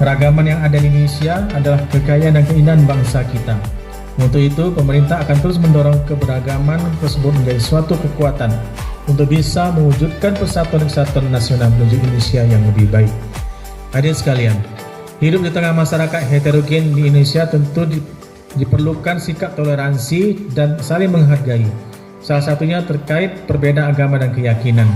Keragaman yang ada di Indonesia adalah kekayaan dan keindahan bangsa kita. Untuk itu, pemerintah akan terus mendorong keberagaman tersebut menjadi suatu kekuatan untuk bisa mewujudkan persatuan dan kesatuan nasional menuju Indonesia yang lebih baik. Hadirin sekalian, hidup di tengah masyarakat heterogen di Indonesia tentu diperlukan sikap toleransi dan saling menghargai. Salah satunya terkait perbedaan agama dan keyakinan.